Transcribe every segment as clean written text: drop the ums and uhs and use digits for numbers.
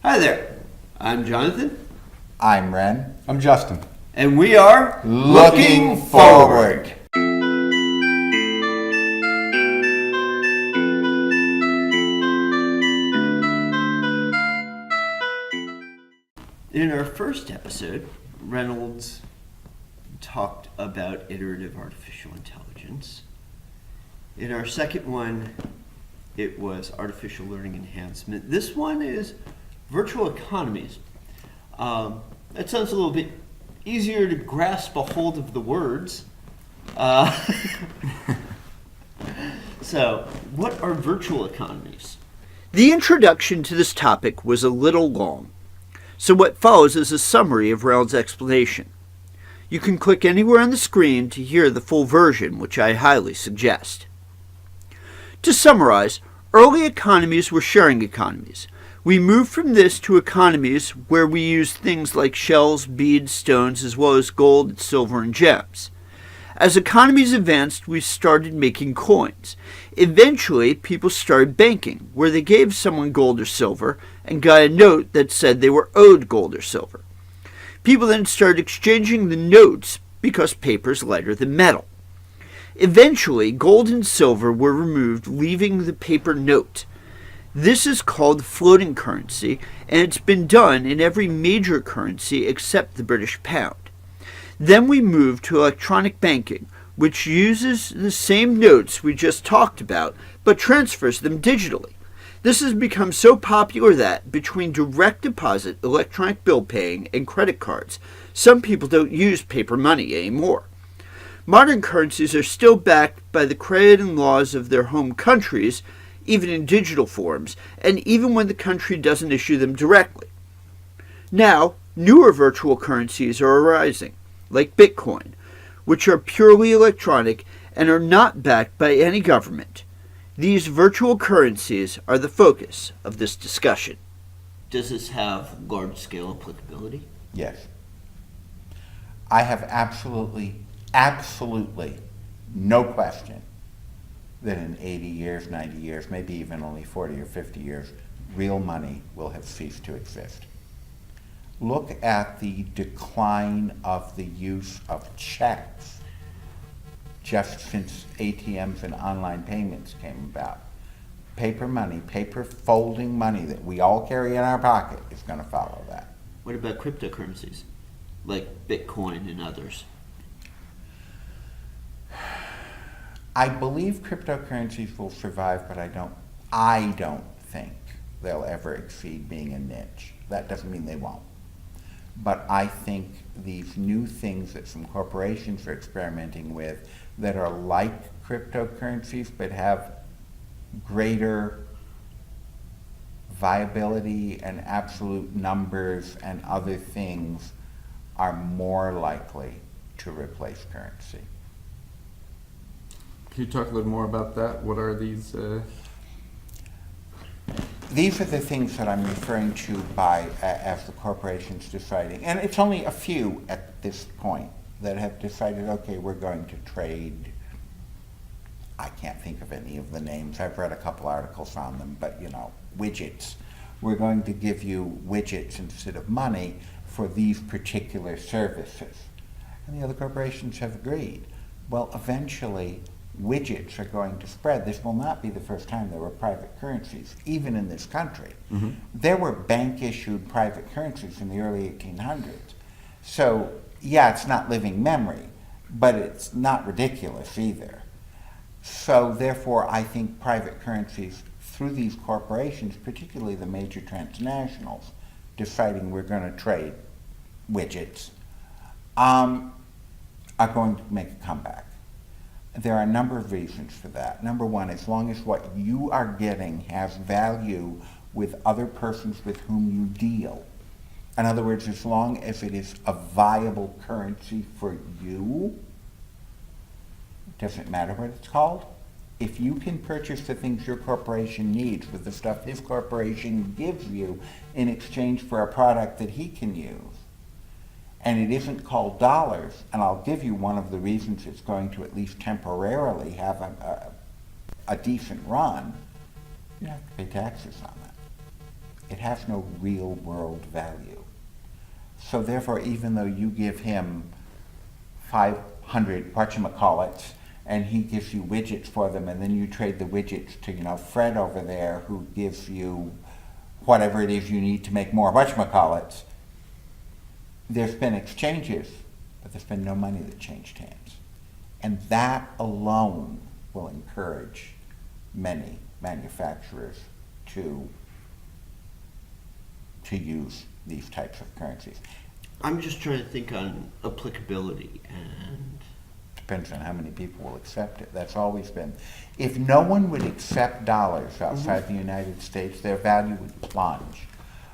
Hi there, I'm Jonathan. I'm Ren. I'm Justin. And we are Looking Forward. In our first episode, Reynolds talked about iterative artificial intelligence. In our second one, it was artificial learning enhancement. This one is virtual economies. That sounds a little bit easier to grasp a hold of the words. So, what are virtual economies? The introduction to this topic was a little long, so what follows is a summary of Reynolds' explanation. You can click anywhere on the screen to hear the full version, which I highly suggest. To summarize, early economies were sharing economies. We moved from this to economies where we use things like shells, beads, stones, as well as gold, silver, and gems. As economies advanced, we started making coins. Eventually, people started banking, where they gave someone gold or silver and got a note that said they were owed gold or silver. People then started exchanging the notes because paper is lighter than metal. Eventually, gold and silver were removed, leaving the paper note. This is called floating currency, and it's been done in every major currency except the British pound. Then we moved to electronic banking, which uses the same notes we just talked about, but transfers them digitally. This has become so popular that, between direct deposit, electronic bill paying, and credit cards, some people don't use paper money anymore. Modern currencies are still backed by the credit and laws of their home countries, even in digital forms, and even when the country doesn't issue them directly. Now, newer virtual currencies are arising, like Bitcoin, which are purely electronic and are not backed by any government. These virtual currencies are the focus of this discussion. Does this have large-scale applicability? Yes. I have absolutely no question that in 80 years, 90 years, maybe even only 40 or 50 years, real money will have ceased to exist. Look at the decline of the use of checks just since ATMs and online payments came about. Paper money, paper folding money that we all carry in our pocket is going to follow that. What about cryptocurrencies, like Bitcoin and others? I believe cryptocurrencies will survive, but I don't think they'll ever exceed being a niche. That doesn't mean they won't. But I think these new things that some corporations are experimenting with that are like cryptocurrencies but have greater viability and absolute numbers and other things are more likely to replace currency. Can you talk a little more about that? What are these? These are the things that I'm referring to as the corporations deciding, and it's only a few at this point that have decided, okay, we're going to trade. I can't think of any of the names. I've read a couple articles on them, but widgets. We're going to give you widgets instead of money for these particular services. And the other corporations have agreed. Well, eventually, widgets are going to spread. This will not be the first time there were private currencies, even in this country. Mm-hmm. There were bank-issued private currencies in the early 1800s. So, yeah, it's not living memory, but it's not ridiculous either. So, therefore, I think private currencies, through these corporations, particularly the major transnationals, deciding we're going to trade widgets, are going to make a comeback. There are a number of reasons for that. Number one, as long as what you are getting has value with other persons with whom you deal. In other words, as long as it is a viable currency for you, it doesn't matter what it's called. If you can purchase the things your corporation needs with the stuff his corporation gives you in exchange for a product that he can use, and it isn't called dollars, and I'll give you one of the reasons it's going to at least temporarily have a decent run, you have to pay taxes on that. it has no real world value. So therefore, even though you give him 500 whatchamacallits, and he gives you widgets for them, and then you trade the widgets to, Fred over there, who gives you whatever it is you need to make more whatchamacallits, there's been exchanges, but there's been no money that changed hands. And that alone will encourage many manufacturers to use these types of currencies. I'm just trying to think on applicability, and Depends on how many people will accept it. That's always been. If no one would accept dollars outside the United States, their value would plunge.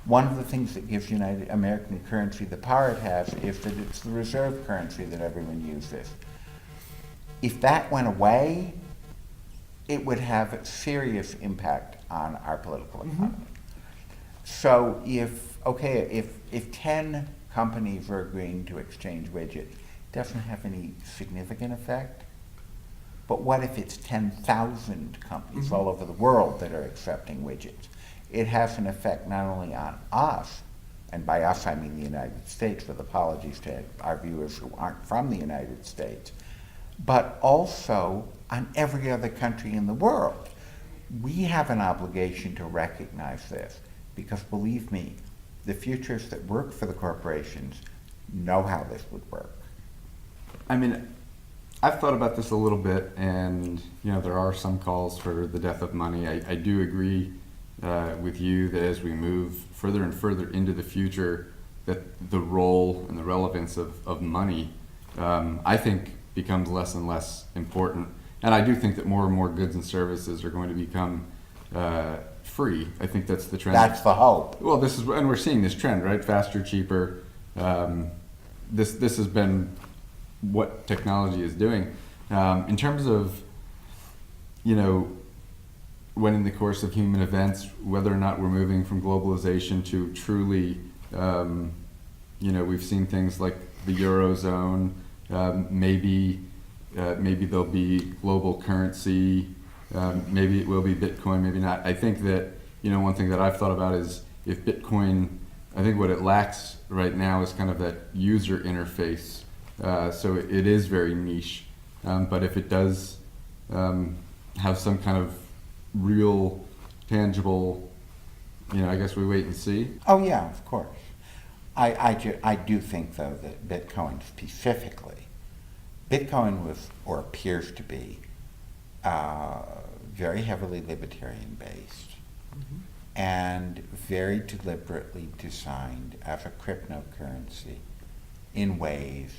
One of the things that gives American currency the power it has is that it's the reserve currency that everyone uses. If that went away, it would have a serious impact on our political economy. So if 10 companies are agreeing to exchange widgets, it doesn't have any significant effect. But what if it's 10,000 companies all over the world that are accepting widgets? It has an effect not only on us, and by us I mean the United States, with apologies to our viewers who aren't from the United States, but also on every other country in the world. We have an obligation to recognize this, because believe me, the futurists that work for the corporations know how this would work. I mean, I've thought about this a little bit, and there are some calls for the death of money. I do agree with you that as we move further and further into the future, that the role and the relevance of money, I think, becomes less and less important. And I do think that more and more goods and services are going to become free. I think that's the trend. That's the hope. Well, and we're seeing this trend, right? Faster, cheaper. This has been what technology is doing. In terms of, when in the course of human events, whether or not we're moving from globalization to truly, we've seen things like the Eurozone, maybe there'll be global currency, maybe it will be Bitcoin, maybe not. I think that, one thing that I've thought about is if Bitcoin, I think what it lacks right now is kind of that user interface. So it is very niche. But if it does have some kind of real, tangible, I guess we wait and see. Oh yeah, of course. I do think, though, that Bitcoin specifically, Bitcoin was, or appears to be, very heavily libertarian based and very deliberately designed as a cryptocurrency in ways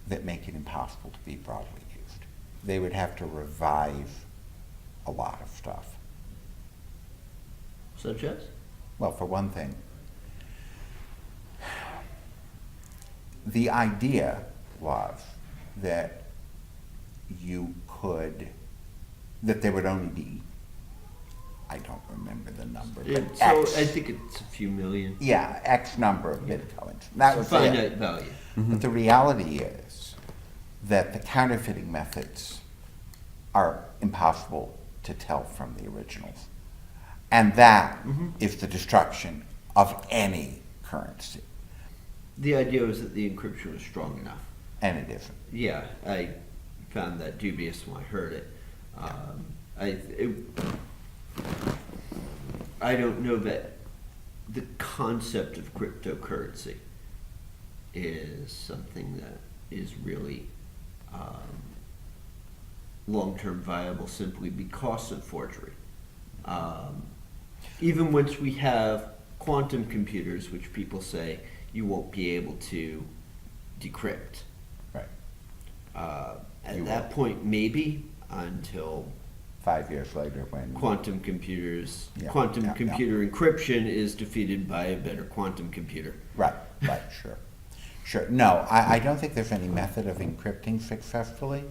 that make it impossible to be broadly used. They would have to revive a lot of stuff. such as? Well, for one thing, the idea was that that there would only be, I don't remember the number, but So X, I think it's a few million. yeah, X number of Bitcoins. That was Finite it. value. But the reality is that the counterfeiting methods are impossible to tell from the originals. And that is the destruction of any currency. The idea was that the encryption was strong enough. And it isn't. Yeah, I found that dubious when I heard it. I don't know that the concept of cryptocurrency is something that is really long-term viable simply because of forgery. Even once we have quantum computers, which people say you won't be able to decrypt. Right. At that point, maybe, until 5 years later when quantum computer Yeah, encryption is defeated by a better quantum computer. Right, sure. No, I don't think there's any method of encrypting successfully,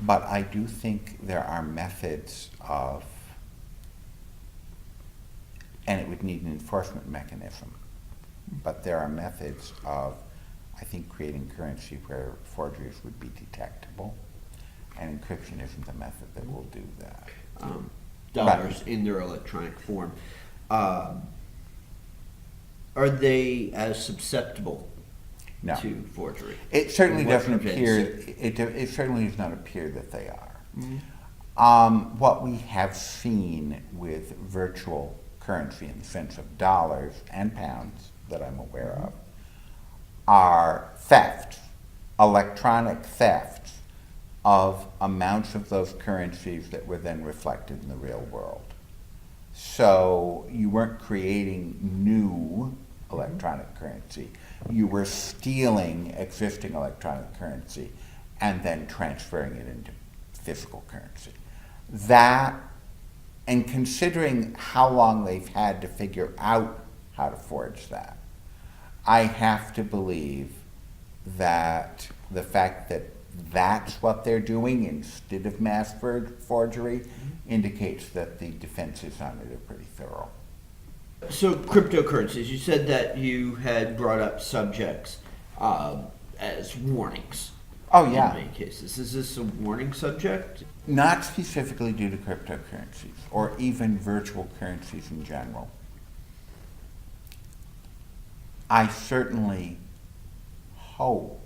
but I do think there are methods of, and it would need an enforcement mechanism, but there are methods of, I think, creating currency where forgeries would be detectable, and encryption isn't the method that will do that. Dollars in their electronic form. are they as susceptible No. to forgery? It certainly What doesn't prevents appear. it? It certainly does not appear that they are. Mm-hmm. What we have seen with virtual currency in the sense of dollars and pounds that I'm aware of are thefts, electronic thefts of amounts of those currencies that were then reflected in the real world. So you weren't creating new electronic currency. You were stealing existing electronic currency and then transferring it into physical currency. That, and considering how long they've had to figure out how to forge that, I have to believe that the fact that that's what they're doing instead of mass forgery indicates that the defenses on it are pretty thorough. So cryptocurrencies, you said that you had brought up subjects as warnings. Oh, yeah. In many cases. Is this a warning subject? Not specifically due to cryptocurrencies or even virtual currencies in general. I certainly hope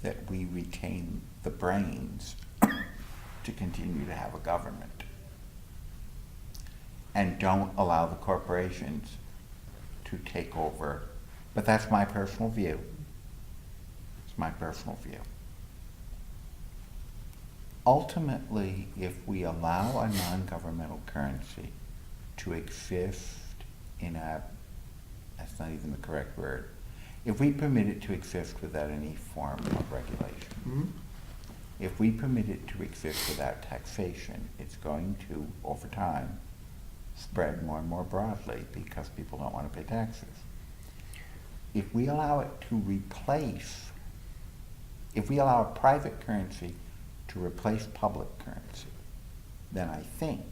that we retain the brains to continue to have a government and don't allow the corporations to take over. But that's my personal view. It's my personal view. Ultimately, if we allow a non-governmental currency to exist in a, that's not even the correct word, if we permit it to exist without any form of regulation, Mm-hmm. if we permit it to exist without taxation, it's going to, over time, spread more and more broadly because people don't want to pay taxes. If we allow it to replace, if we allow a private currency to replace public currency, then I think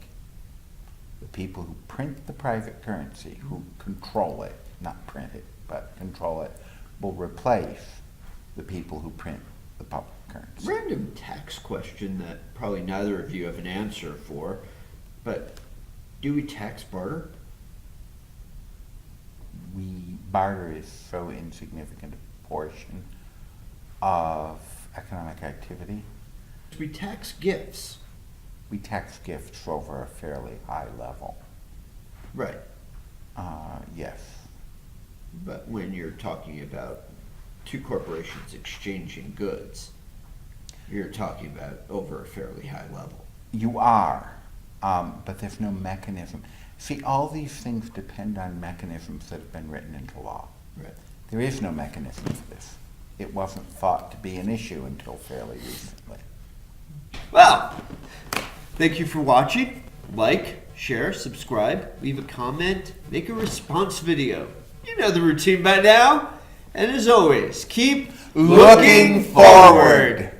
the people who print the private currency, who control it, not print it, but control it, will replace the people who print the public currency. Random tax question that probably neither of you have an answer for, but do we tax barter? Barter is so insignificant a portion of economic activity. We tax gifts. We tax gifts over a fairly high level. Right. Yes. But when you're talking about two corporations exchanging goods, you're talking about over a fairly high level. You are, but there's no mechanism. See, all these things depend on mechanisms that have been written into law. Right. There is no mechanism for this. It wasn't thought to be an issue until fairly recently. Well, thank you for watching. Like, share, subscribe, leave a comment, make a response video. You know the routine by now. And as always, keep Looking forward.